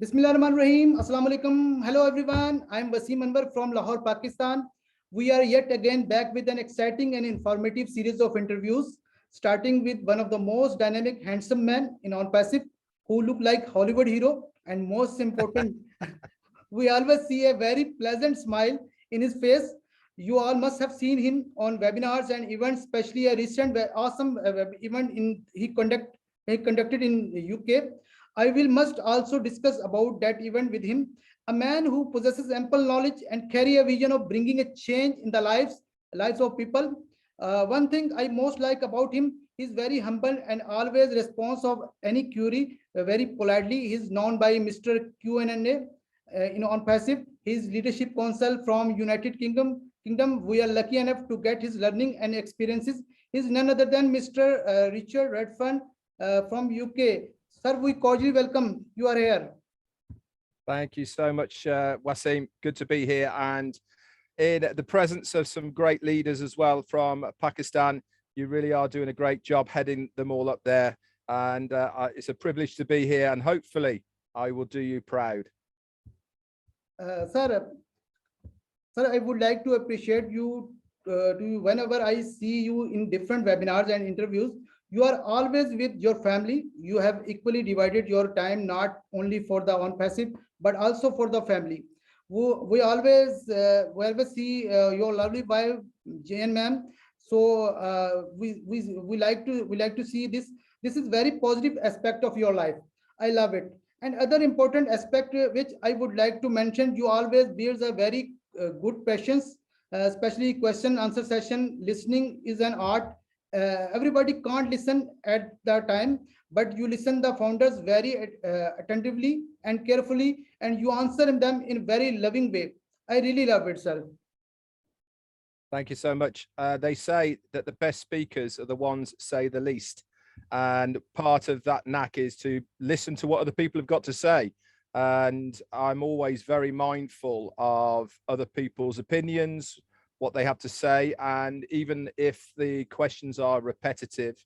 Bismillahirrahmanirrahim. Assalamu alaikum. Hello everyone. I am Waseem Anwar from Lahore, Pakistan. We are yet again back with an exciting and informative series of interviews, starting with one of the most dynamic, handsome men in ONPASSIVE, who look like Hollywood hero, and most important, we always see a very pleasant smile in his face. You all must have seen him on webinars and events, especially a recent awesome event he conducted in UK. I will must also discuss about that event with him. A man who possesses ample knowledge and carry a vision of bringing a change in the lives of people. One thing I most like about him is very humble and always response of any query very politely. He is known by Mr. Q&A on passive. His leadership council from United Kingdom. We are lucky enough to get his learning and experiences. He is none other than Mr. Richard Redfern from UK. Sir, we cordially welcome you are here. Thank you so much, Waseem. Good to be here, and in the presence of some great leaders as well from Pakistan. You really are doing a great job heading them all up there, and it's a privilege to be here, and hopefully I will do you proud. Sir, I would like to appreciate you whenever I see you in different webinars and interviews. You are always with your family. You have equally divided your time, not only for the ONPASSIVE, but also for the family. We always see your lovely wife, Jane ma'am. So we like to see this. This is very positive aspect of your life. I love it. And other important aspect which I would like to mention, you always bears a very good patience, especially question answer session. Listening is an art. Everybody can't listen at the time, but you listen the founders very attentively and carefully, and you answer them in very loving way. I really love it, sir. Thank you so much. They say that the best speakers are the ones that say the least. And part of that knack is to listen to what other people have got to say. And I'm always very mindful of other people's opinions, what they have to say. And even if the questions are repetitive,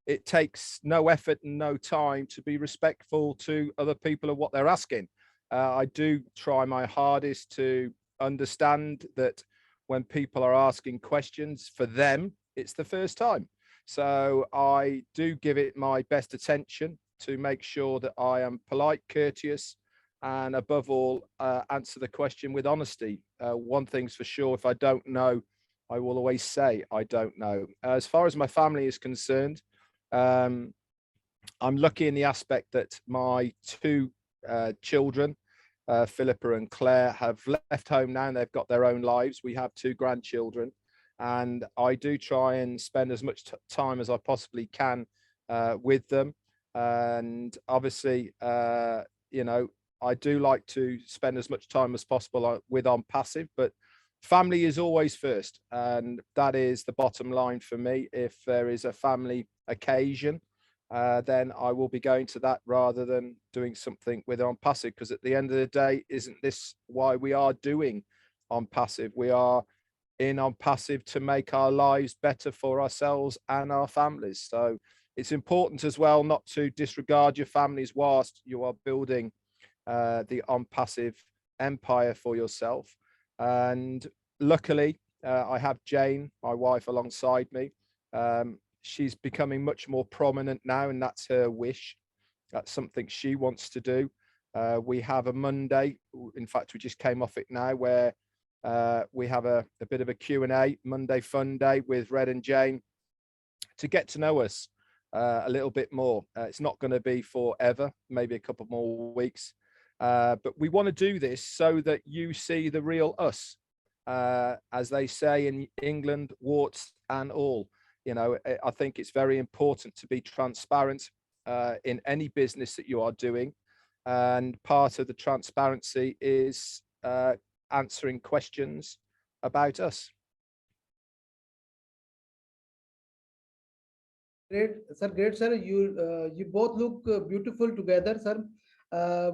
it takes no effort and no time to be respectful to other people of what they're asking. I do try my hardest to understand that when people are asking questions for them, it's the first time. So I do give it my best attention to make sure that I am polite, courteous, and above all, answer the question with honesty. One thing's for sure, if I don't know, I will always say I don't know. As far as my family is concerned, I'm lucky in the aspect that my two children, Philippa and Claire, have left home now and they've got their own lives. We have two grandchildren, and I do try and spend as much time as I possibly can with them. And obviously, you know, I do like to spend as much time as possible with ONPASSIVE, but family is always first. And that is the bottom line for me. If there is a family occasion, then I will be going to that rather than doing something with ONPASSIVE, because at the end of the day, isn't this why we are doing ONPASSIVE? We are in ONPASSIVE to make our lives better for ourselves and our families. So it's important as well not to disregard your families whilst you are building the ONPASSIVE empire for yourself. And luckily, I have Jane, my wife, alongside me. She's becoming much more prominent now, and that's her wish. That's something she wants to do. We have a Monday, in fact, we just came off it now, where we have a bit of a Q&A, Monday fun day with Red and Jane, to get to know us a little bit more. It's not going to be forever, maybe a couple more weeks. But we want to do this so that you see the real us, as they say in England, warts and all. You know, I think it's very important to be transparent in any business that you are doing. And part of the transparency is answering questions about us. Great, sir. You both look beautiful together, sir.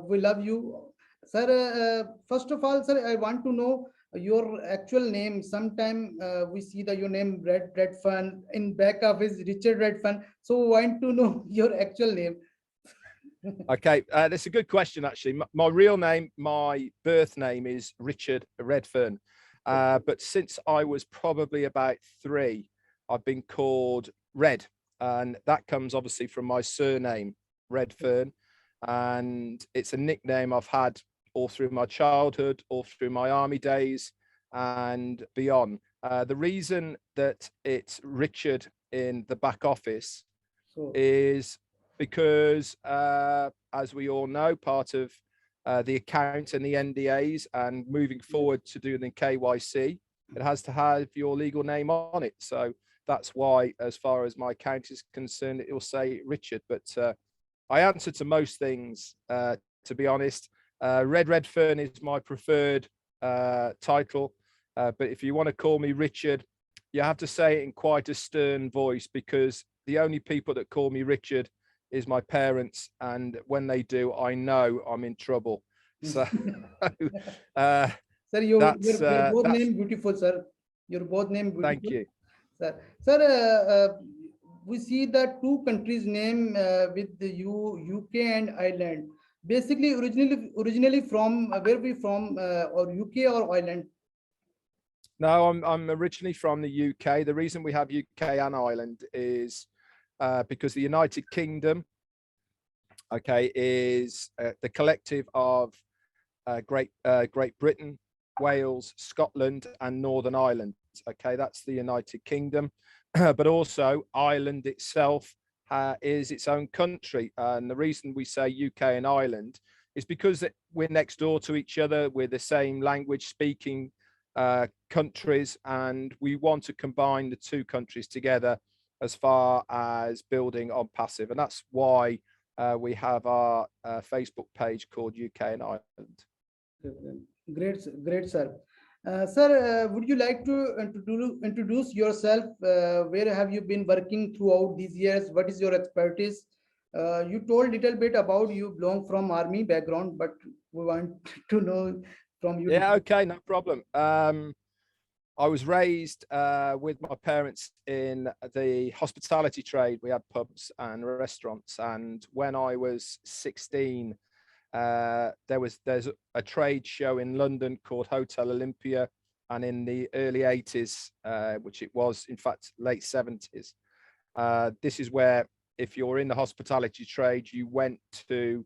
We love you, sir. First of all, sir, I want to know your actual name. Sometime we see that your name Redfern, in back of is Richard Redfern. So I want to know your actual name. Okay, that's a good question, actually. My real name, my birth name is Richard Redfern. But since I was probably about 3, I've been called Red. And that comes obviously from my surname, Redfern. And it's a nickname I've had all through my childhood, all through my army days and beyond. The reason that it's Richard in the back office So, is because, as we all know, part of the account and the NDAs and moving forward to do the KYC, it has to have your legal name on it. So that's why, as far as my account is concerned, it will say Richard. But I answer to most things, to be honest. Redfern is my preferred title. But if you want to call me Richard, you have to say it in quite a stern voice, because the only people that call me Richard is my parents, and when they do, I know I'm in trouble. So sir, your that's both that's. name beautiful, sir. Your both name Thank beautiful, you. sir. Sir, we see that two countries name with the UK and Ireland. Basically, originally from where we from, or UK or Ireland? No, I'm originally from the UK. The reason we have UK and Ireland is because the United Kingdom, okay, is the collective of Great Britain, Wales, Scotland, and Northern Ireland. Okay, that's the United Kingdom. But also Ireland itself is its own country. And the reason we say UK and Ireland is because we're next door to each other. We're the same language speaking countries, and we want to combine the two countries together as far as building ONPASSIVE. And that's why we have our Facebook page called UK and Ireland. Great, great, sir. Sir, would you like to introduce yourself? Where have you been working throughout these years? What is your expertise? You told little bit about you belong from army background, but we want to know from you. Yeah, okay, no problem. I was raised with my parents in the hospitality trade. We had pubs and restaurants, and when I was 16, there's a trade show in London called Hotel Olympia, and in the early 80s, which it was in fact late 70s, this is where, if you're in the hospitality trade, you went to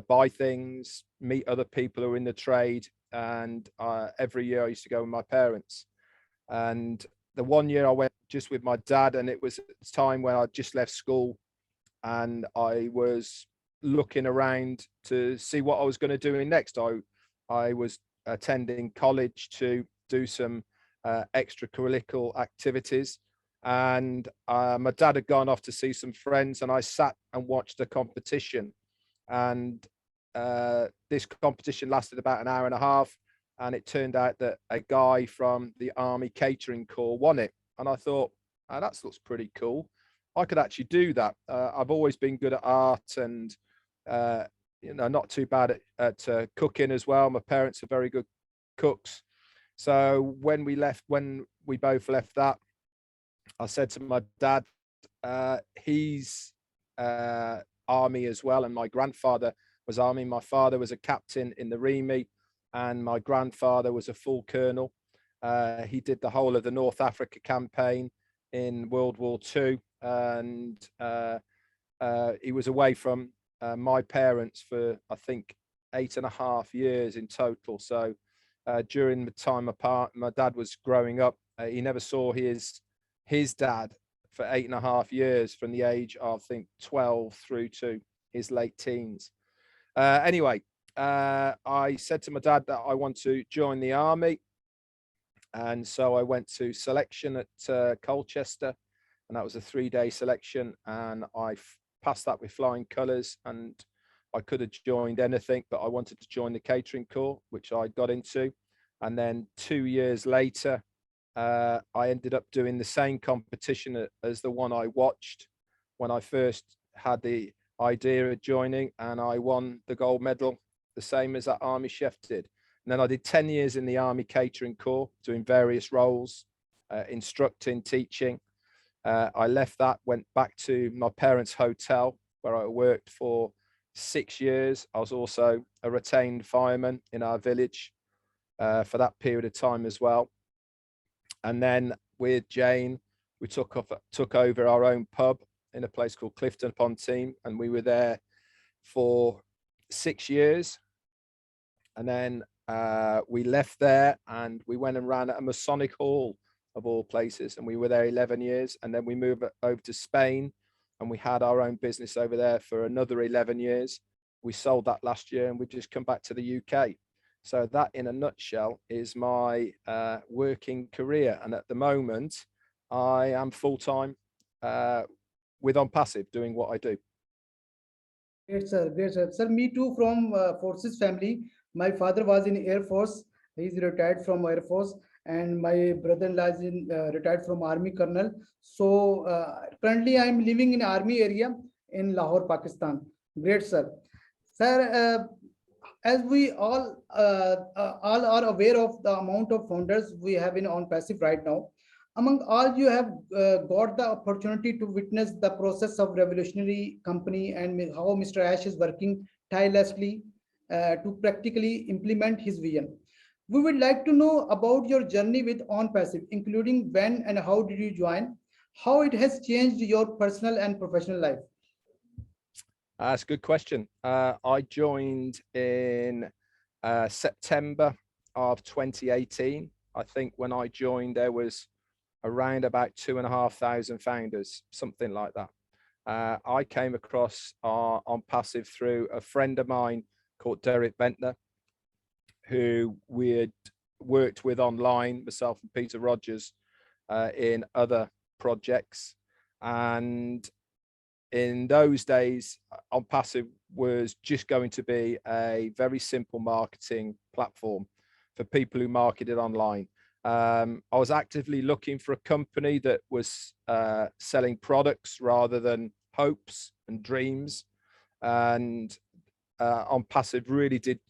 buy things, meet other people who are in the trade. And every year I used to go with my parents. And the one year I went just with my dad, and it was at the time when I just left school, and I was looking around to see what I was going to do next. I was attending college to do some extracurricular activities, and my dad had gone off to see some friends, and I sat and watched the competition. And this competition lasted about an hour and a half, and it turned out that a guy from the Army Catering Corps won it. And I thought, oh, that looks pretty cool. I could actually do that. I've always been good at art, and not too bad at cooking as well. My parents are very good cooks. So when we both left that, I said to my dad, he's army as well, and my grandfather was army. My father was a captain in the Remy, and my grandfather was a full colonel. He did the whole of the North Africa campaign in World War II, and he was away from my parents for, I think, 8.5 years in total. So during the time apart, my dad was growing up, he never saw his dad for 8.5 years, from the age of, I think, 12 through to his late teens. Anyway, I said to my dad that I want to join the army. And so I went to selection at Colchester, and that was a 3-day selection. And I passed that with flying colours, and I could have joined anything, but I wanted to join the catering corps, which I got into. And then 2 years later, I ended up doing the same competition as the one I watched when I first had the idea of joining, and I won the gold medal, the same as that army chef did. And then I did 10 years in the Army Catering Corps, doing various roles, instructing, teaching. I left that, went back to my parents' hotel, where I worked for 6 years. I was also a retained fireman in our village for that period of time as well. And then with Jane, we took over our own pub in a place called Clifton upon Team, and we were there for 6 years. And then we left there and we went and ran at a Masonic Hall of all places, and we were there 11 years. And then we moved over to Spain, and we had our own business over there for another 11 years. We sold that last year, and we just come back to the UK. So that, in a nutshell, is my working career. And at the moment, I am full-time with ONPASSIVE, doing what I do. Great, sir. Great, sir. Sir, me too, from forces family. My father was in Air Force. He's retired from Air Force, and my brother-in-law is retired from Army Colonel. So currently, I'm living in Army area in Lahore, Pakistan. Great, sir. Sir, as we all are aware of the amount of founders we have in ONPASSIVE right now, among all you have got the opportunity to witness the process of revolutionary company and how Mr. Ash is working tirelessly to practically implement his vision. We would like to know about your journey with ONPASSIVE, including when and how did you join, how it has changed your personal and professional life. That's a good question. I joined in September of 2018. I think when I joined, there was around about 2,500 founders, something like that. I came across ONPASSIVE through a friend of mine called Derek Bentner, who we had worked with online, myself and Peter Rogers, in other projects. And in those days, ONPASSIVE was just going to be a very simple marketing platform for people who marketed online. I was actively looking for a company that was selling products rather than hopes and dreams. And ONPASSIVE really did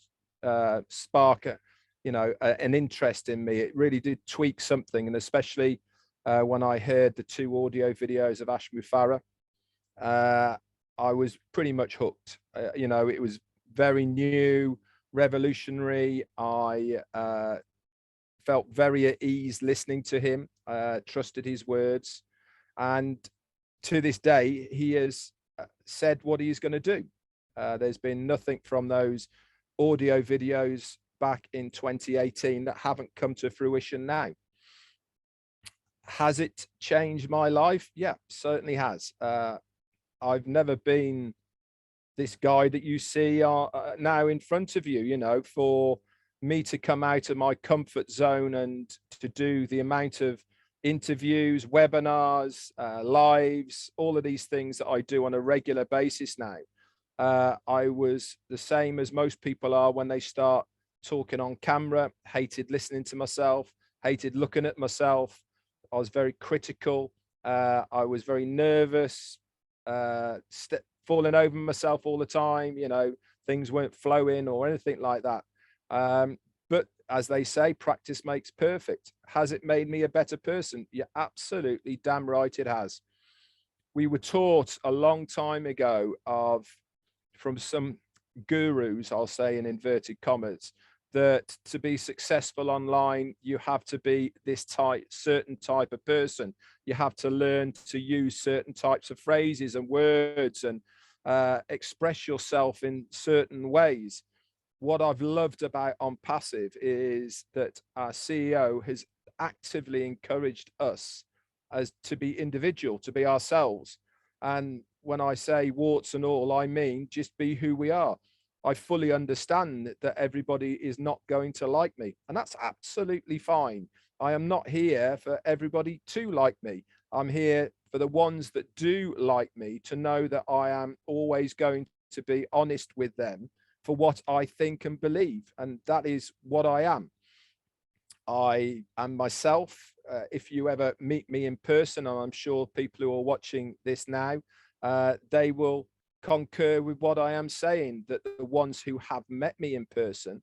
spark an interest in me. It really did tweak something, and especially when I heard the 2 audio videos of Ash Mufareh, I was pretty much hooked. It was very new, revolutionary. I felt very at ease listening to him, trusted his words, and to this day he has said what he is going to do. There's been nothing from those audio videos back in 2018 that haven't come to fruition now. Has it changed my life? Yeah, certainly has. I've never been this guy that you see now in front of you. For me to come out of my comfort zone and to do the amount of interviews, webinars, lives, all of these things that I do on a regular basis now. I was the same as most people are when they start talking on camera, hated listening to myself, hated looking at myself. I was very critical. I was very nervous, falling over myself all the time. Things weren't flowing or anything like that. But as they say, practice makes perfect. Has it made me a better person? Yeah, absolutely damn right it has. We were taught a long time ago from some gurus, I'll say in inverted commas, that to be successful online, you have to be this certain type of person. You have to learn to use certain types of phrases and words and express yourself in certain ways. What I've loved about ONPASSIVE is that our CEO has actively encouraged us as to be individual, to be ourselves. And when I say warts and all, I mean just be who we are. I fully understand that everybody is not going to like me, and that's absolutely fine. I am not here for everybody to like me. I'm here for the ones that do like me to know that I am always going to be honest with them for what I think and believe, and that is what I am. I am myself. If you ever meet me in person, and I'm sure people who are watching this now, they will concur with what I am saying, that the ones who have met me in person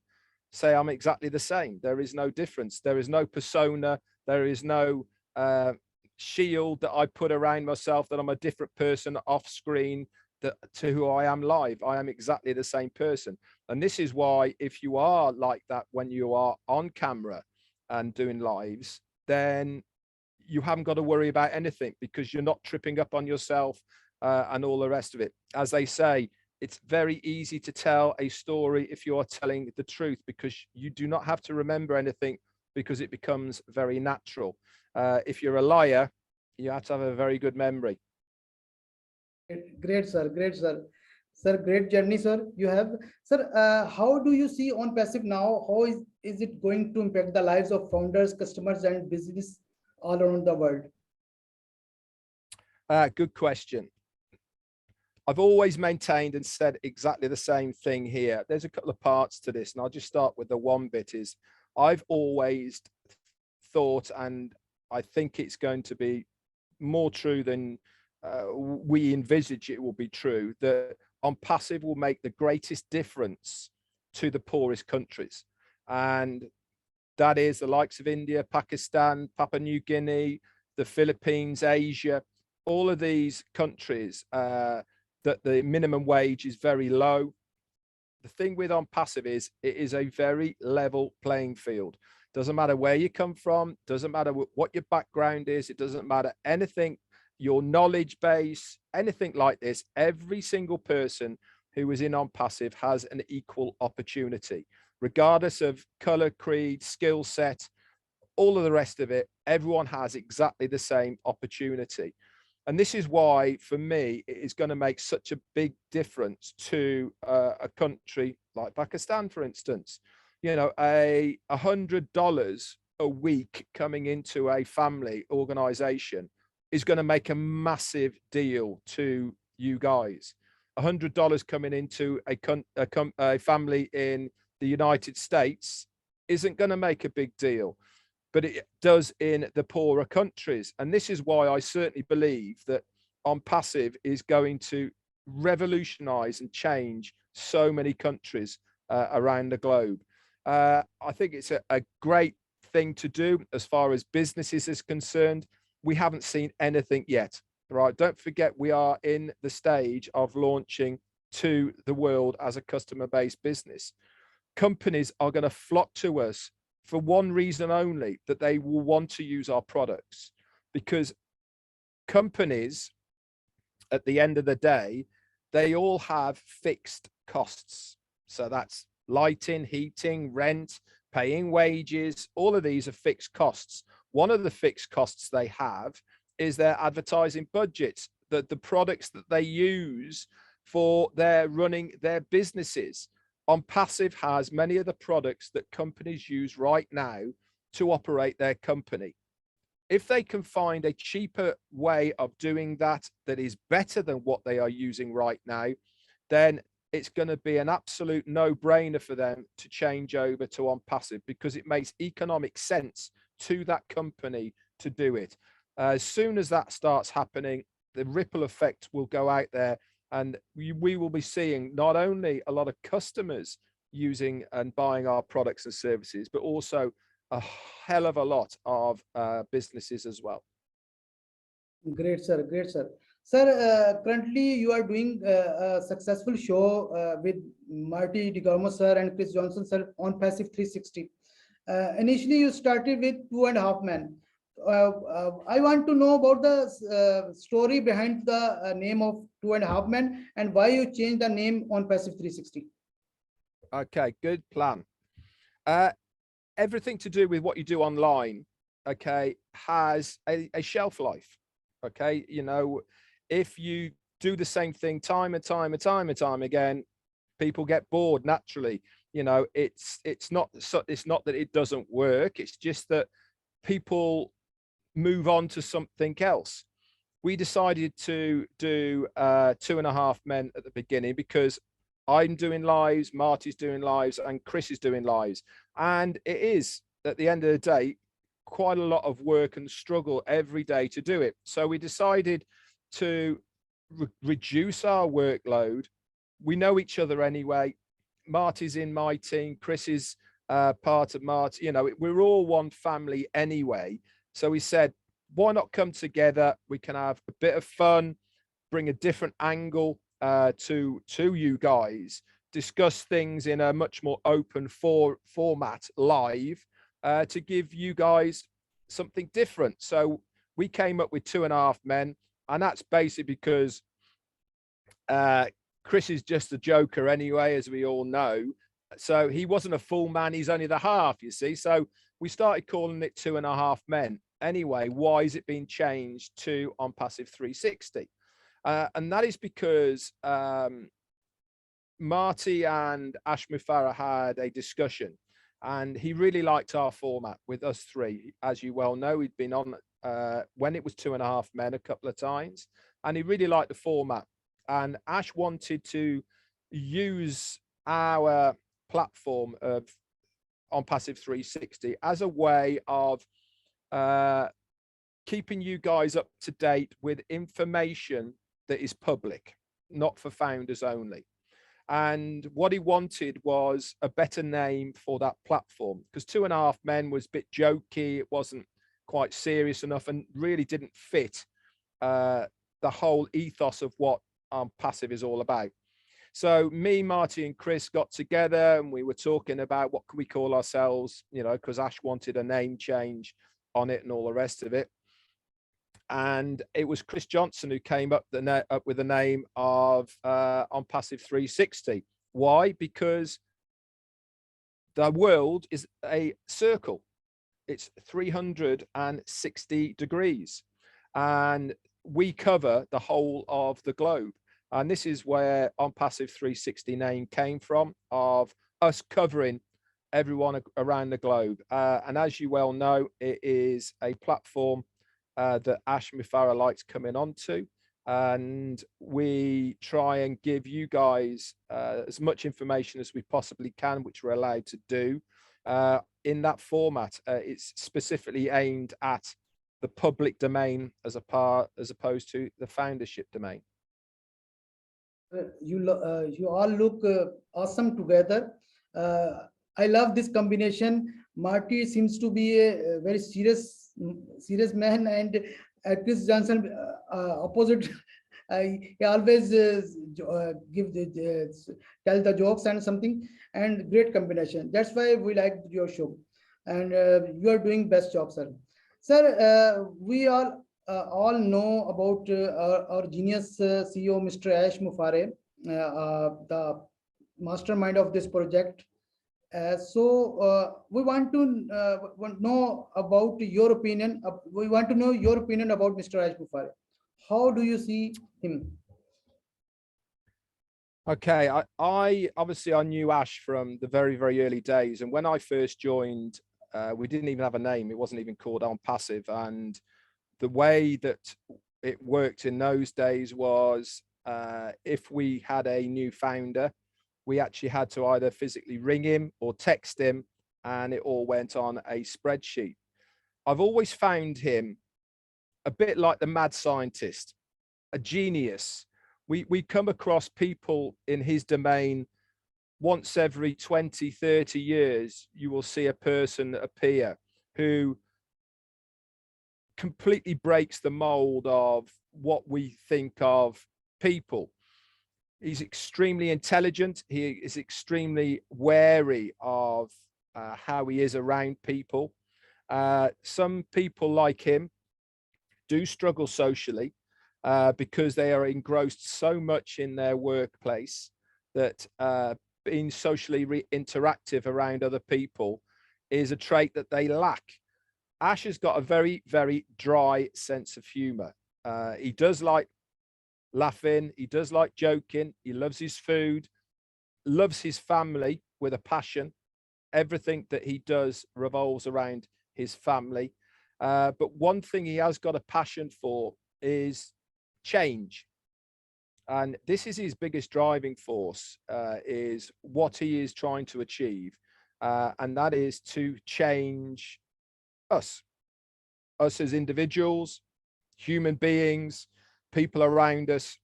say I'm exactly the same. There is no difference. There is no persona. There is no shield that I put around myself that I'm a different person off screen. to who I am live. I am exactly the same person. And this is why, if you are like that when you are on camera and doing lives, then you haven't got to worry about anything, because you're not tripping up on yourself and all the rest of it. As they say, it's very easy to tell a story if you are telling the truth, because you do not have to remember anything, because it becomes very natural. If you're a liar, you have to have a very good memory. Great, sir. Great, sir. Sir, great journey, sir. You have, sir. How do you see on passive now? How is it going to impact the lives of founders, customers, and business all around the world? Good question. I've always maintained and said exactly the same thing here. There's a couple of parts to this, and I'll just start with the one bit is I've always thought, and I think it's going to be more true than we envisage it will be true, that ONPASSIVE will make the greatest difference to the poorest countries. And that is the likes of India, Pakistan, Papua New Guinea, the Philippines, Asia, all of these countries that the minimum wage is very low. The thing with ONPASSIVE is it is a very level playing field. Doesn't matter where you come from, doesn't matter what your background is, it doesn't matter anything, your knowledge base, anything like this. Every single person who is in ONPASSIVE has an equal opportunity, regardless of color, creed, skill set, all of the rest of it. Everyone has exactly the same opportunity. And this is why, for me, it is going to make such a big difference to a country like Pakistan, for instance. You know, $100 a week coming into a family organization is going to make a massive deal to you guys. $100 coming into a family in the United States isn't going to make a big deal, but it does in the poorer countries. And this is why I certainly believe that ONPASSIVE is going to revolutionize and change so many countries around the globe. I think it's a great thing to do as far as businesses is concerned. We haven't seen anything yet, right? Don't forget, we are in the stage of launching to the world as a customer-based business. Companies are going to flock to us for one reason only, that they will want to use our products, because companies, at the end of the day, they all have fixed costs. So that's lighting, heating, rent, paying wages. All of these are fixed costs. One of the fixed costs they have is their advertising budgets, the products that they use for their running their businesses. ONPASSIVE has many of the products that companies use right now to operate their company. If they can find a cheaper way of doing that, that is better than what they are using right now, then it's going to be an absolute no-brainer for them to change over to ONPASSIVE, because it makes economic sense to that company to do it. As soon as that starts happening, the ripple effect will go out there, and we will be seeing not only a lot of customers using and buying our products and services, but also a hell of a lot of businesses as well. Great, sir. Great, sir. Sir, currently you are doing a successful show with Marty DeGormo, sir, and Chris Johnson, sir, on Passive 360. Initially, you started with 2.5 Men. I want to know about the story behind the name of 2.5 Men and why you changed the name on Passive 360. Okay, good plan. Everything to do with what you do online, okay, has a shelf life. Okay, you know, if you do the same thing time and time again, people get bored naturally. You know, it's not that it doesn't work, it's just that people move on to something else. We decided to do 2.5 Men at the beginning because I'm doing lives, Marty's doing lives, and Chris is doing lives. And it is, at the end of the day, quite a lot of work and struggle every day to do it. So we decided to reduce our workload. We know each other anyway. Marty's in my team, Chris is part of Marty. You know, we're all one family anyway. So we said, why not come together? We can have a bit of fun, bring a different angle, to you guys, discuss things in a much more open format live, to give you guys something different. So we came up with 2.5 Men, and that's basically because Chris is just a joker anyway, as we all know. So he wasn't a full man, he's only the half, you see. So we started calling it 2.5 Men. Anyway, why is it being changed to ONPASSIVE 360? And that is because Marty and Ash Mufareh had a discussion, and he really liked our format with us three. As you well know, he'd been on when it was 2.5 Men a couple of times, and he really liked the format. And Ash wanted to use our platform of ONPASSIVE 360 as a way of keeping you guys up to date with information that is public, not for founders only. And what he wanted was a better name for that platform, because 2.5 Men was a bit jokey. It wasn't quite serious enough and really didn't fit the whole ethos of what ONPASSIVE is all about. So me, Marty and Chris got together and we were talking about what can we call ourselves, you know, because Ash wanted a name change on it and all the rest of it. And it was Chris Johnson who came up with the name of ONPASSIVE 360. Why? Because the world is a circle. It's 360 degrees, and we cover the whole of the globe. And this is where ONPASSIVE 360 name came from, of us covering everyone around the globe. And as you well know, it is a platform that Ash Mufareh likes coming onto, and we try and give you guys as much information as we possibly can, which we're allowed to do in that format. It's specifically aimed at the public domain as opposed to the foundership domain. You all look awesome together. I love this combination. Marty seems to be a very serious man, and Chris Johnson opposite. He always tell the jokes and something, and great combination. That's why we like your show, and you are doing best job, sir. Sir, we all know about our genius CEO, Mr. Ash Mufareh, the mastermind of this project. We want to know about your opinion. We want to know your opinion about Mr. Ash Mufareh. How do you see him? Okay, I obviously I knew Ash from the very, very early days, and when I first joined, we didn't even have a name. It wasn't even called ONPASSIVE, and the way that it worked in those days was if we had a new founder, we actually had to either physically ring him or text him, and it all went on a spreadsheet. I've always found him a bit like the mad scientist, a genius. We come across people in his domain once every 20, 30 years. You will see a person appear who completely breaks the mold of what we think of people. He's extremely intelligent. He is extremely wary of how he is around people. Some people like him do struggle socially because they are engrossed so much in their workplace that being socially interactive around other people is a trait that they lack. Ash has got a very, very dry sense of humor. He does like laughing. He does like joking. He loves his food, loves his family with a passion. Everything that he does revolves around his family. But one thing he has got a passion for is change. And this is his biggest driving force, is what he is trying to achieve. And that is to change us as individuals, human beings, people around us,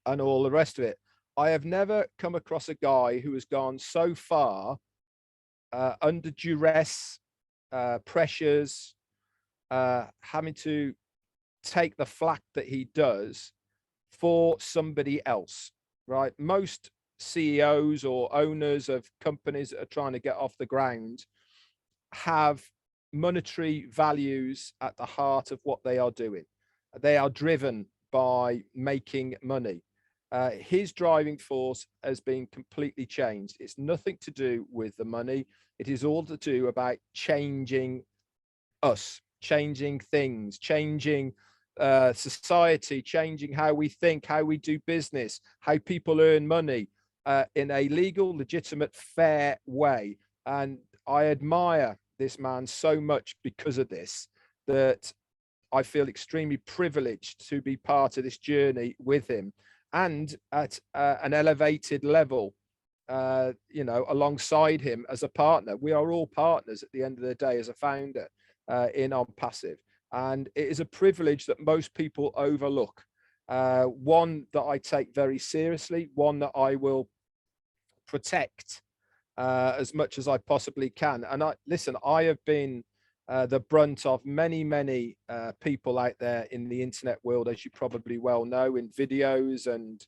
and all the rest of it. I have never come across a guy who has gone so far under duress, pressures, having to take the flak that he does for somebody else, right? Most CEOs or owners of companies that are trying to get off the ground have monetary values at the heart of what they are doing. They are driven by making money. His driving force has been completely changed. It's nothing to do with the money. It is all to do about changing us, changing things, changing society, changing how we think, how we do business, how people earn money in a legal, legitimate, fair way. And I admire this man so much because of this, that I feel extremely privileged to be part of this journey with him, and at an elevated level, you know, alongside him as a partner. We are all partners at the end of the day as a founder in ONPASSIVE. And it is a privilege that most people overlook. One that I take very seriously, one that I will protect as much as I possibly can. And I have been the brunt of many people out there in the internet world, as you probably well know, in videos and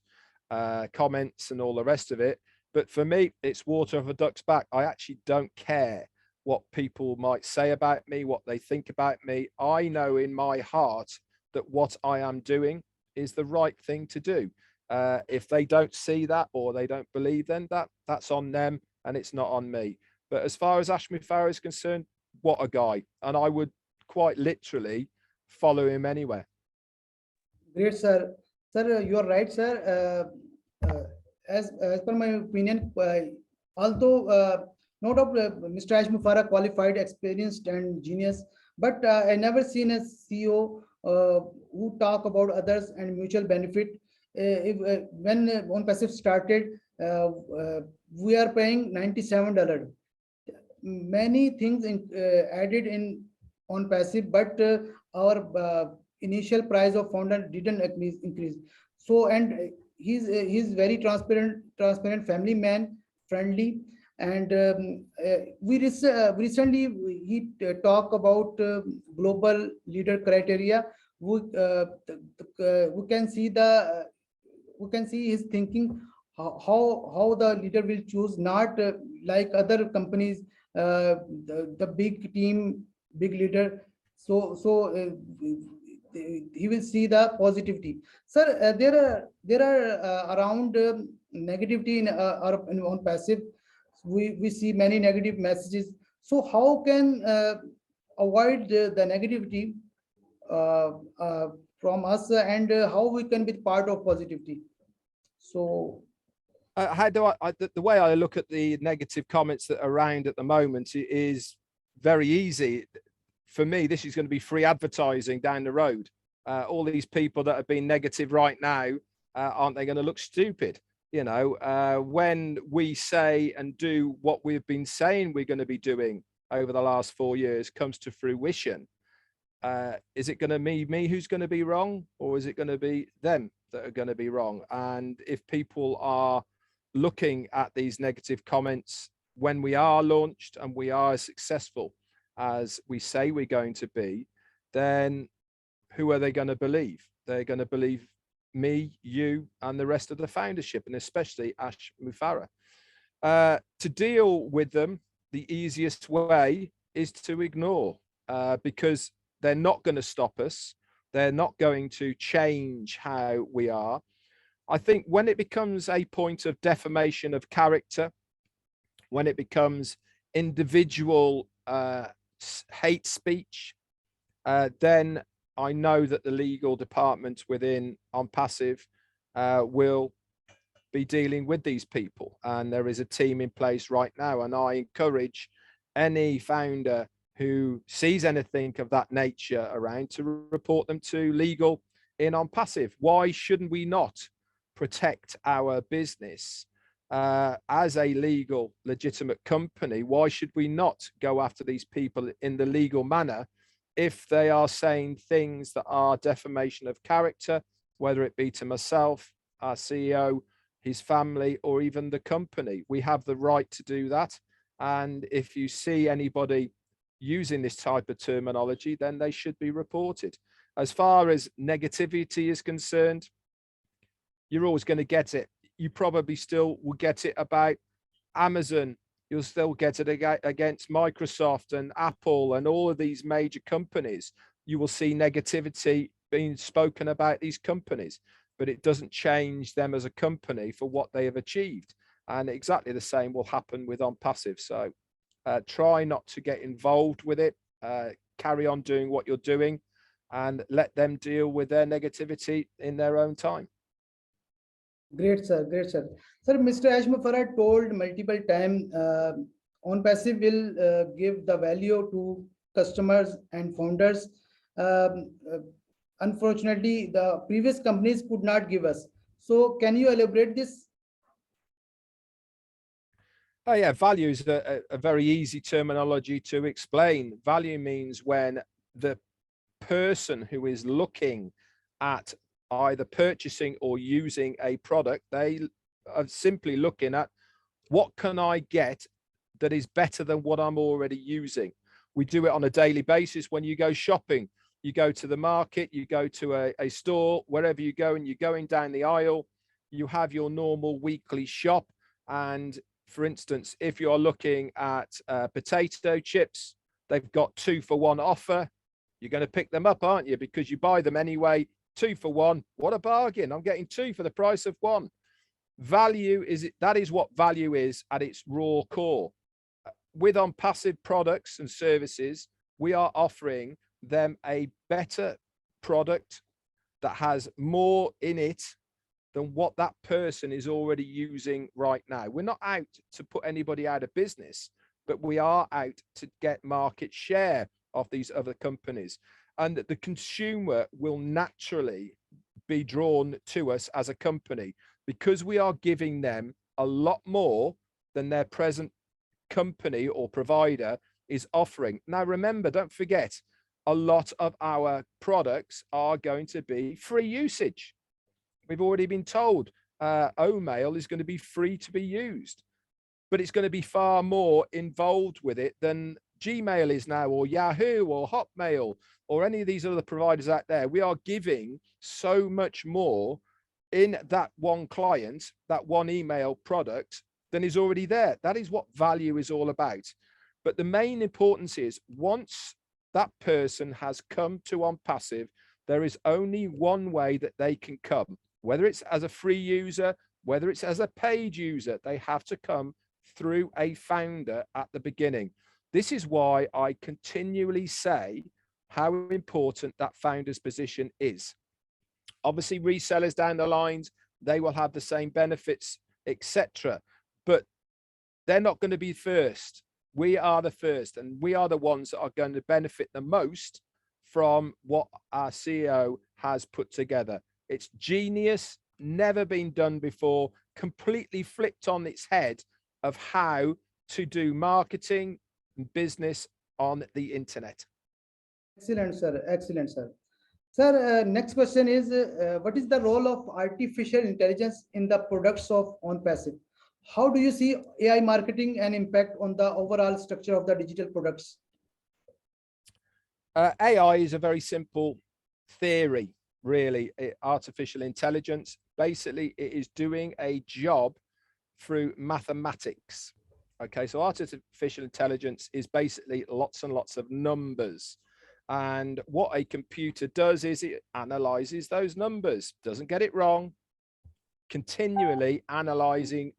comments and all the rest of it. But for me, it's water off a duck's back. I actually don't care what people might say about me, what they think about me. I know in my heart that what I am doing is the right thing to do. If they don't see that or they don't believe, then that's on them and it's not on me. But as far as Ashmi Farah is concerned, what a guy. And I would quite literally follow him anywhere. Great, sir. Sir, you are right, sir. As per my opinion, although no doubt Mr. Ashmi Farah qualified, experienced, and genius, but I never seen a CEO who talk about others and mutual benefit. When ONPASSIVE started, we are paying $97. Many things added in ONPASSIVE, but our initial price of founder didn't increase. So, and he's very transparent family man, friendly. And recently he talk about global leader criteria. We can see his thinking, how the leader will choose, not like other companies, the big team, big leader. So he will see the positivity. Sir, there are around negativity in ONPASSIVE. We see many negative messages. So how can avoid the negativity from us, and how we can be part of positivity? So how do the way I look at the negative comments that are around at the moment is very easy. For me, this is going to be free advertising down the road. All these people that have been negative right now, aren't they going to look stupid? You know, when we say and do what we've been saying we're going to be doing over the last 4 years comes to fruition, is it going to be me who's going to be wrong, or is it going to be them that are going to be wrong? And if people are looking at these negative comments when we are launched and we are as successful as we say we're going to be, then who are they going to believe? They're going to believe me, you, and the rest of the foundership, and especially Ashmi Farah. To deal with them, the easiest way is to ignore, because they're not going to stop us. They're not going to change how we are. I think when it becomes a point of defamation of character, when it becomes individual hate speech, then I know that the legal department within ONPASSIVE will be dealing with these people, and there is a team in place right now. And I encourage any founder who sees anything of that nature around to report them to legal in ONPASSIVE. Why shouldn't we not protect our business as a legal, legitimate company? Why should we not go after these people in the legal manner if they are saying things that are defamation of character, whether it be to myself, our CEO, his family, or even the company? We have the right to do that. And if you see anybody using this type of terminology, then they should be reported. As far as negativity is concerned, you're always going to get it. You probably still will get it about Amazon. You'll still get it against Microsoft and Apple and all of these major companies. You will see negativity being spoken about these companies, but it doesn't change them as a company for what they have achieved. And exactly the same will happen with ONPASSIVE. So try not to get involved with it. Carry on doing what you're doing and let them deal with their negativity in their own time. Great, sir. Great, sir. Sir, Mr. Ashmafara told multiple times ONPASSIVE will give the value to customers and founders. Unfortunately, the previous companies could not give us. So can you elaborate this? Oh yeah, value is a very easy terminology to explain. Value means when the person who is looking at either purchasing or using a product, they are simply looking at what can I get that is better than what I'm already using. We do it on a daily basis. When you go shopping, you go to the market, you go to a store, wherever you go, and you're going down the aisle, you have your normal weekly shop. And for instance, if you're looking at potato chips, they've got 2 for 1 offer. You're going to pick them up, aren't you? Because you buy them anyway. 2 for 1. What a bargain. I'm getting 2 for the price of 1. Value is, that is what value is at its raw core. With ONPASSIVE products and services, we are offering them a better product that has more in it than what that person is already using right now. We're not out to put anybody out of business, but we are out to get market share of these other companies. And the consumer will naturally be drawn to us as a company because we are giving them a lot more than their present company or provider is offering. Now, remember, don't forget, a lot of our products are going to be free usage. We've already been told Omail is going to be free to be used, but it's going to be far more involved with it than Gmail is now, or Yahoo, or Hotmail, or any of these other providers out there. We are giving so much more in that one client, that one email product, than is already there. That is what value is all about. But the main importance is once that person has come to ONPASSIVE, there is only one way that they can come, whether it's as a free user, whether it's as a paid user, they have to come through a founder at the beginning. This is why I continually say how important that founder's position is. Obviously, resellers down the lines, they will have the same benefits, etc. But they're not going to be first. We are the first, and we are the ones that are going to benefit the most from what our CEO has put together. It's genius, never been done before, completely flipped on its head of how to do marketing and business on the internet. Excellent, sir. Excellent, sir. Sir, next question is, what is the role of artificial intelligence in the products of ONPASSIVE? How do you see AI marketing and impact on the overall structure of the digital products? AI is a very simple theory, really. Artificial intelligence, basically, it is doing a job through mathematics. Okay, so artificial intelligence is basically lots and lots of numbers. And what a computer does is it analyzes those numbers, doesn't get it wrong, continually analyzing.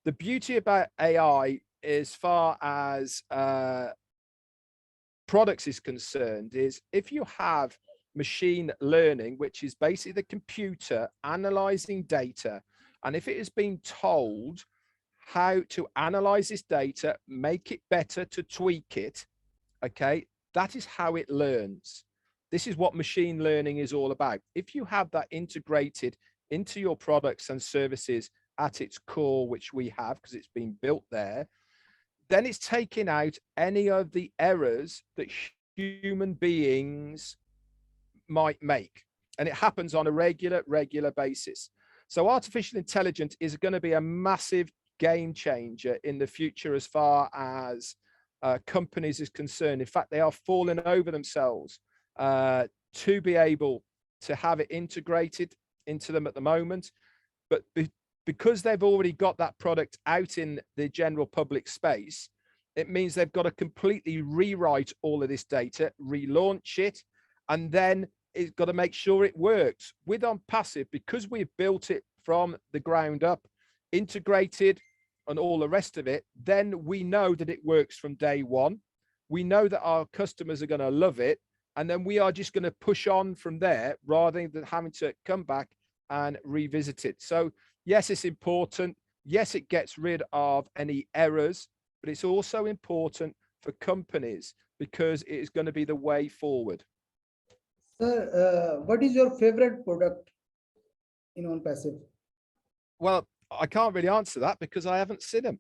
The beauty about AI, as far as products is concerned, is if you have machine learning, which is basically the computer analyzing data, and if it has been told how to analyze this data, make it better, to tweak it, okay, that is how it learns. This is what machine learning is all about. If you have that integrated into your products and services at its core, which we have because it's been built there, then it's taking out any of the errors that human beings might make. And it happens on a regular basis. So artificial intelligence is going to be a massive game changer in the future as far as companies is concerned. In fact, they are falling over themselves to be able to have it integrated into them at the moment, but because they've already got that product out in the general public space, it means they've got to completely rewrite all of this data, relaunch it, and then it's got to make sure it works. With ONPASSIVE, because we've built it from the ground up, integrated and all the rest of it, then we know that it works from day one. We know that our customers are going to love it. And then we are just going to push on from there rather than having to come back and revisit it. So yes, it's important. Yes, it gets rid of any errors, but it's also important for companies because it is going to be the way forward. Sir, what is your favorite product in ONPASSIVE? Well, I can't really answer that because I haven't seen them.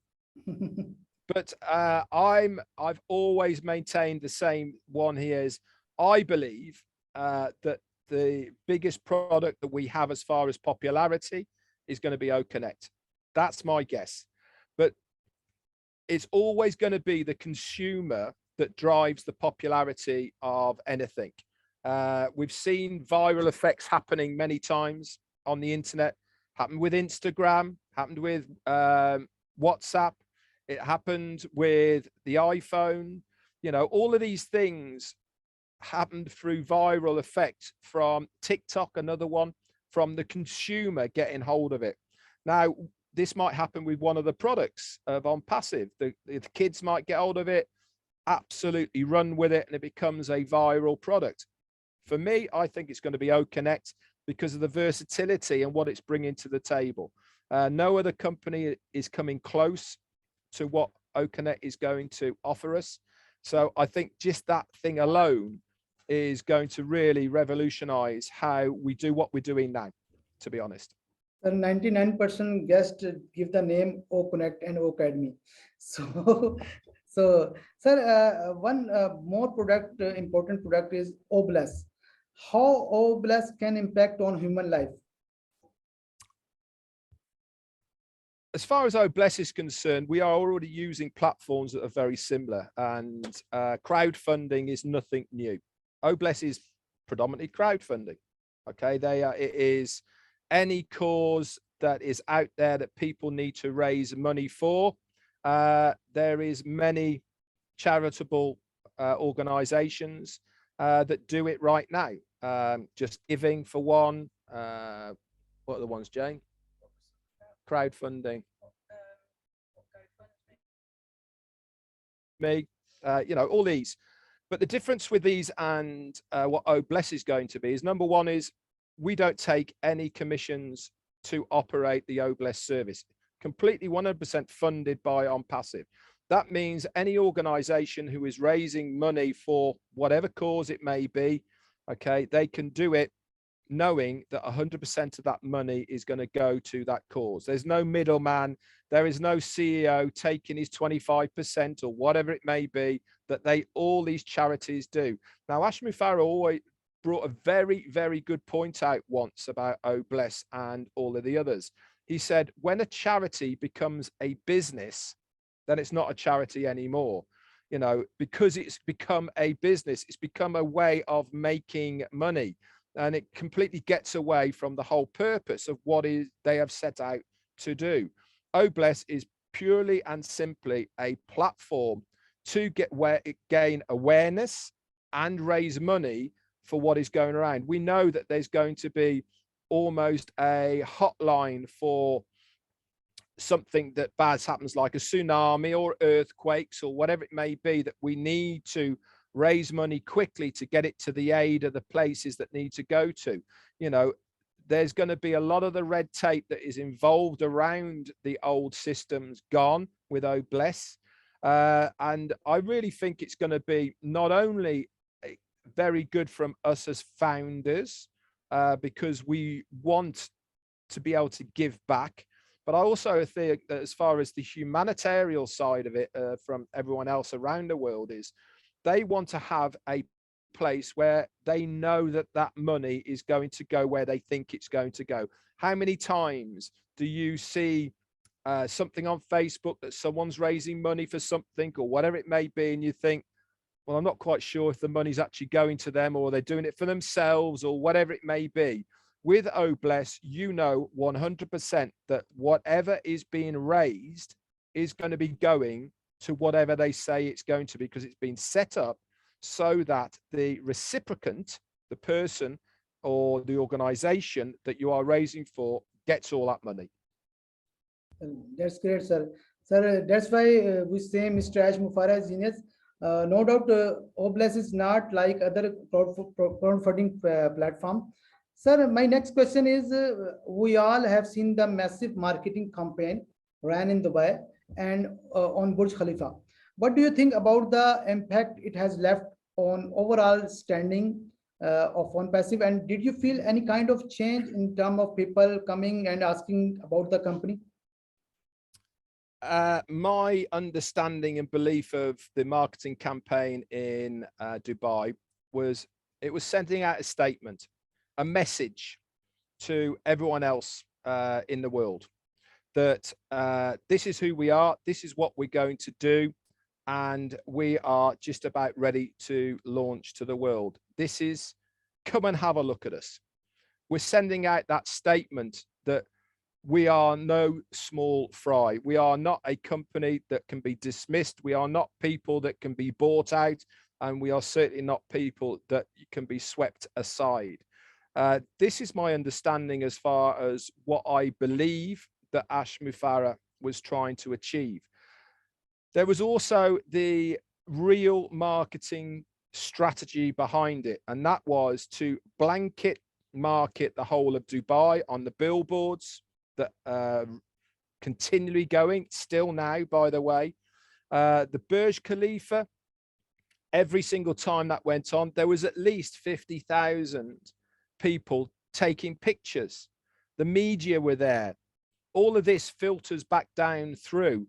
But I've always maintained the same one here is I believe that the biggest product that we have as far as popularity is going to be OConnect. That's my guess. But it's always going to be the consumer that drives the popularity of anything. We've seen viral effects happening many times on the internet. Happened with Instagram, happened with WhatsApp, it happened with the iPhone. You know, all of these things happened through viral effects from TikTok, another one, from the consumer getting hold of it. Now, this might happen with one of the products of ONPASSIVE. The kids might get hold of it, absolutely run with it, and it becomes a viral product. For me, I think it's going to be OConnect because of the versatility and what it's bringing to the table. No other company is coming close to what OConnect is going to offer us. So I think just that thing alone is going to really revolutionize how we do what we're doing now, to be honest. 99% guests give the name OConnect and Academy. So, sir, one more product, important product is OBLESS. How OBLESS can impact on human life? As far as OBLESS is concerned, we are already using platforms that are very similar, and crowdfunding is nothing new. OBLESS is predominantly crowdfunding. Okay, it is any cause that is out there that people need to raise money for. There is many charitable organizations that do it right now. Just Giving for one. What are the ones, Jane? Crowdfunding. Me, you know, all these. But the difference with these and what OBLESS is going to be is, number one is we don't take any commissions to operate the OBLESS service. Completely 100% funded by ONPASSIVE. That means any organization who is raising money for whatever cause it may be, okay, they can do it knowing that 100% of that money is going to go to that cause. There's no middleman. There is no CEO taking his 25% or whatever it may be that all these charities do. Now, Ashmi Farah always brought a very, very good point out once about OBLESS and all of the others. He said, when a charity becomes a business, then it's not a charity anymore. You know, because it's become a business, it's become a way of making money. And it completely gets away from the whole purpose of what they have set out to do. OBLESS is purely and simply a platform to gain awareness and raise money for what is going around. We know that there's going to be almost a hotline for something that bad happens, like a tsunami or earthquakes or whatever it may be, that we need to raise money quickly to get it to the aid of the places that need to go to. You know, there's going to be a lot of the red tape that is involved around the old systems gone with OBLESS. And I really think it's going to be not only very good from us as founders, because we want to be able to give back, but I also think that as far as the humanitarian side of it, from everyone else around the world, is they want to have a place where they know that that money is going to go where they think it's going to go. How many times do you see something on Facebook that someone's raising money for something or whatever it may be, and you think, well, I'm not quite sure if the money's actually going to them or they're doing it for themselves or whatever it may be. with Obless, you know 100% that whatever is being raised is going to be going to whatever they say it's going to be, because it's been set up so that the reciprocant, the person or the organization that you are raising for, gets all that money. That's great, sir. Sir, that's why we say Mr. Ash Mufara is genius. No doubt, Obless is not like other crowdfunding platform. Sir, my next question is: we all have seen the massive marketing campaign ran in Dubai and on Burj Khalifa. What do you think about the impact it has left on overall standing of ONPASSIVE? And did you feel any kind of change in terms of people coming and asking about the company? My understanding and belief of the marketing campaign in Dubai was it was sending out a statement, a message to everyone else in the world that this is who we are, this is what we're going to do, and we are just about ready to launch to the world. This is, come and have a look at us. We're sending out that statement that we are no small fry. We are not a company that can be dismissed. We are not people that can be bought out, and we are certainly not people that can be swept aside. This is my understanding as far as what I believe that Ash Mufara was trying to achieve. There was also the real marketing strategy behind it, and that was to blanket market the whole of Dubai on the billboards that continually going still now, by the way. The Burj Khalifa, every single time that went on, there was at least 50,000 people taking pictures. The media were there. All of this filters back down through.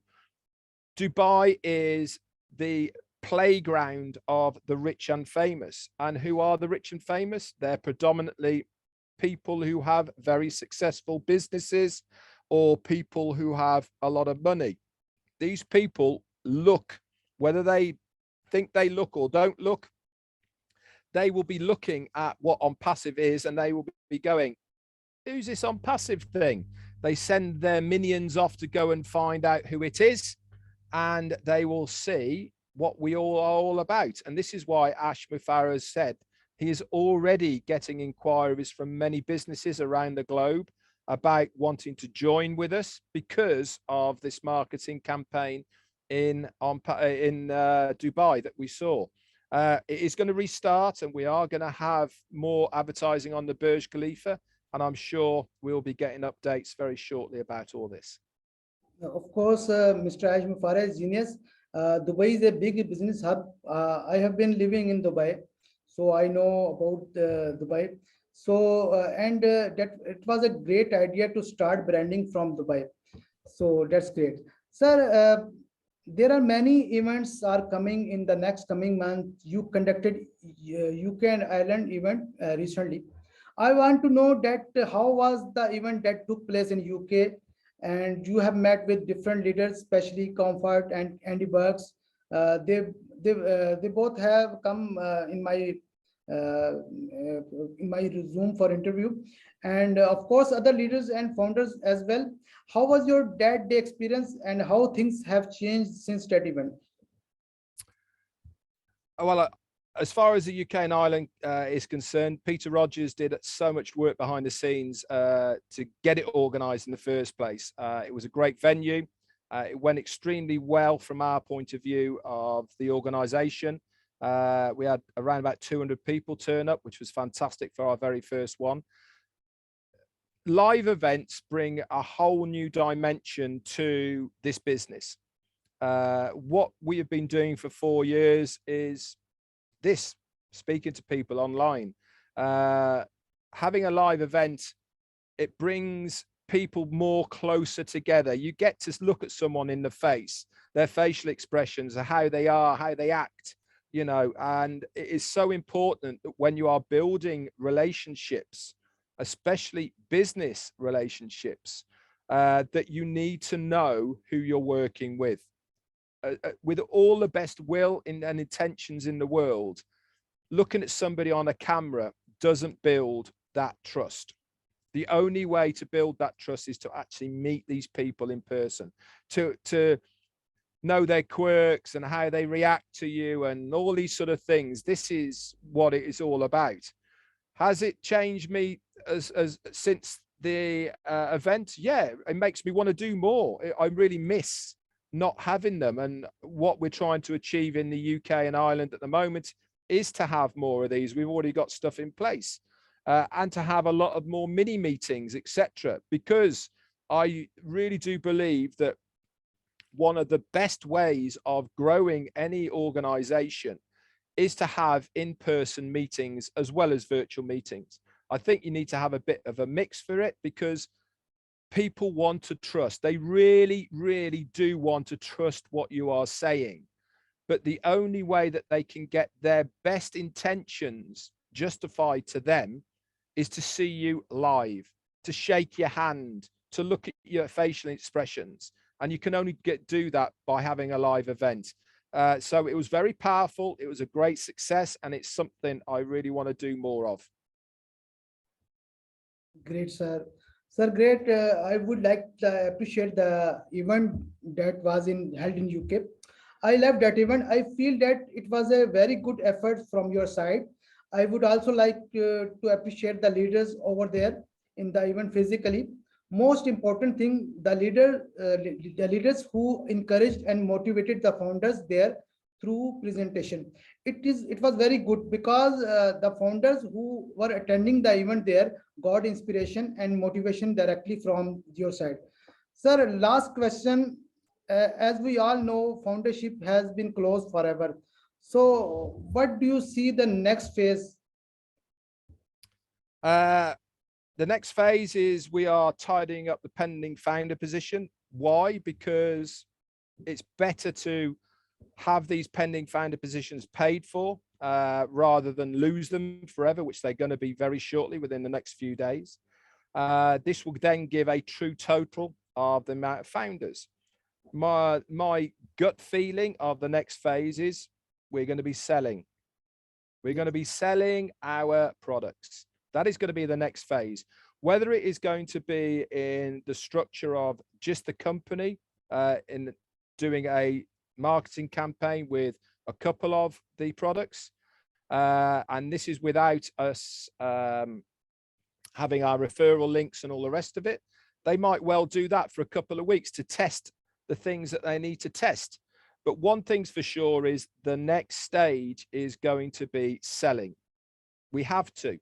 Dubai is the playground of the rich and famous. And who are the rich and famous? They're predominantly people who have very successful businesses or people who have a lot of money. These people look, whether they think they look or don't look, they will be looking at what ONPASSIVE is, and they will be going, who's this ONPASSIVE thing? They send their minions off to go and find out who it is, and they will see what we all are all about. And this is why Ash Mufara has said he is already getting inquiries from many businesses around the globe about wanting to join with us because of this marketing campaign in Dubai that we saw. It is going to restart, and we are going to have more advertising on the Burj Khalifa, and I'm sure we'll be getting updates very shortly about all this. Of course, Mr. Ash Mufara is genius. Dubai is a big business hub. I have been living in Dubai, so I know about Dubai. So, that it was a great idea to start branding from Dubai. So that's great. Sir, there are many events are coming in the next coming month. You conducted UK and Ireland event recently. I want to know that how was the event that took place in UK, and you have met with different leaders, especially Comfort and Andy Burks. They both have come in my Zoom for interview, and of course other leaders and founders as well. How was your that day experience, and how things have changed since that event? Well, as far as the UK and Ireland is concerned, Peter Rogers did so much work behind the scenes to get it organised in the first place. It was a great venue. It went extremely well from our point of view of the organisation. We had around about 200 people turn up, which was fantastic for our very first one. Live events bring a whole new dimension to this business. What we have been doing for 4 years is this, speaking to people online. Having a live event, it brings people more closer together. You get to look at someone in the face, their facial expressions, how they are, how they act, you know, and it is so important that when you are building relationships, especially business relationships, that you need to know who you're working with. With all the best will and intentions in the world, looking at somebody on a camera doesn't build that trust. The only way to build that trust is to actually meet these people in person, to know their quirks and how they react to you and all these sort of things. This is what it is all about. Has it changed me as since the event? Yeah, it makes me want to do more. I really miss not having them. And what we're trying to achieve in the UK and Ireland at the moment is to have more of these. We've already got stuff in place, and to have a lot of more mini meetings, etc. Because I really do believe that one of the best ways of growing any organization is to have in-person meetings as well as virtual meetings. I think you need to have a bit of a mix for it, because people want to trust. They really, really do want to trust what you are saying. But the only way that they can get their best intentions justified to them is to see you live, to shake your hand, to look at your facial expressions. And you can only do that by having a live event. So it was very powerful. It was a great success, and it's something I really want to do more of. Great, sir. Sir, great. I would like to appreciate the event that was held in UK. I love that event. I feel that it was a very good effort from your side. I would also like to appreciate the leaders over there in the event physically. Most important thing, the leaders who encouraged and motivated the founders there through presentation. It was very good, because the founders who were attending the event there got inspiration and motivation directly from your side. Sir, last question. As we all know, foundership has been closed forever. So what do you see the next phase? The next phase is we are tidying up the pending founder position. Why? Because it's better to have these pending founder positions paid for rather than lose them forever, which they're going to be very shortly within the next few days. This will then give a true total of the amount of founders. My gut feeling of the next phase is we're going to be selling. We're going to be selling our products. That is going to be the next phase. Whether it is going to be in the structure of just the company, in doing a marketing campaign with a couple of the products, and this is without us having our referral links and all the rest of it. They might well do that for a couple of weeks to test the things that they need to test. But one thing's for sure is the next stage is going to be selling. We have to.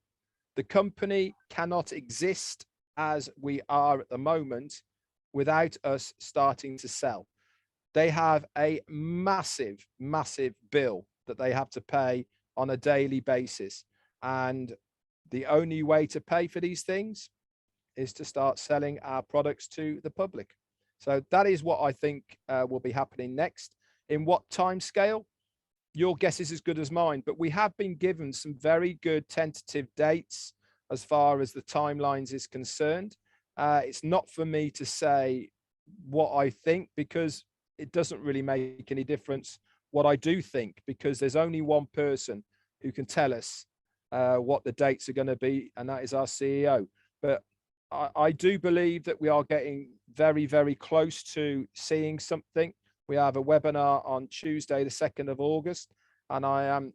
The company cannot exist as we are at the moment without us starting to sell. They have a massive, massive bill that they have to pay on a daily basis. And the only way to pay for these things is to start selling our products to the public. So that is what I think will be happening next. In what time scale? Your guess is as good as mine, but we have been given some very good tentative dates as far as the timelines is concerned. It's not for me to say what I think, because it doesn't really make any difference what I do think, because there's only one person who can tell us what the dates are going to be, and that is our CEO. But I do believe that we are getting very, very close to seeing something. We have a webinar on Tuesday, the 2nd of August, and I am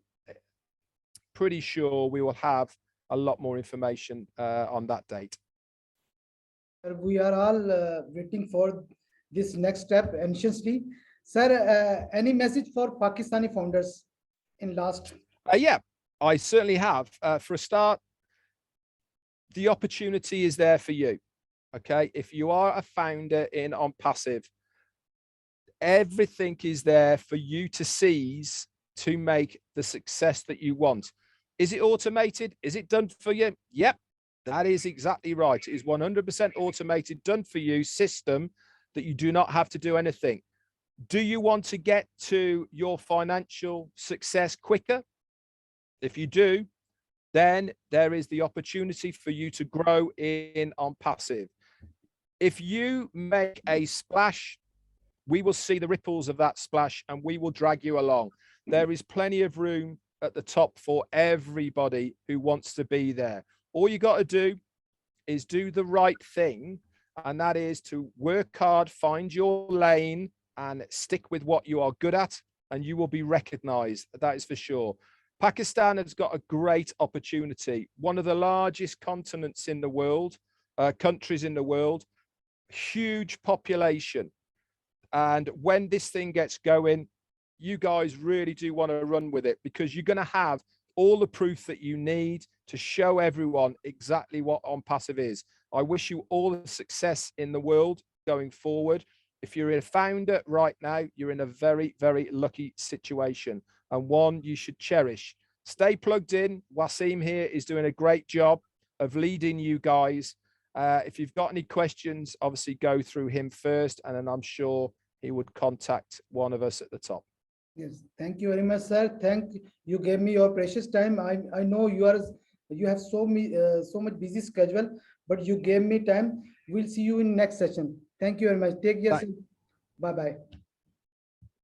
pretty sure we will have a lot more information on that date. We are all waiting for this next step anxiously. Sir, any message for Pakistani founders in last? Yeah, I certainly have. For a start, the opportunity is there for you. Okay, if you are a founder in ONPASSIVE, everything is there for you to seize to make the success that you want. Is it automated? Is it done for you? Yep, that is exactly right. It is 100% automated, done for you system that you do not have to do anything. Do you want to get to your financial success quicker? If you do, then there is the opportunity for you to grow in ONPASSIVE. If you make a splash, we will see the ripples of that splash and we will drag you along. There is plenty of room at the top for everybody who wants to be there. All you got to do is do the right thing, and that is to work hard, find your lane, and stick with what you are good at, and you will be recognized. That is for sure. Pakistan has got a great opportunity, one of the largest continents in the world, countries in the world, huge population. And when this thing gets going, you guys really do want to run with it, because you're going to have all the proof that you need to show everyone exactly what ONPASSIVE is. I wish you all the success in the world going forward. If you're a founder right now, you're in a very, very lucky situation, and one you should cherish. Stay plugged in. Waseem here is doing a great job of leading you guys. If you've got any questions, obviously go through him first, and then I'm sure he would contact one of us at the top. Yes, thank you very much, sir. Thank you, gave me your precious time. I know you have so much busy schedule, but you gave me time. We'll see you in next session. Thank you very much. Take care. Bye bye.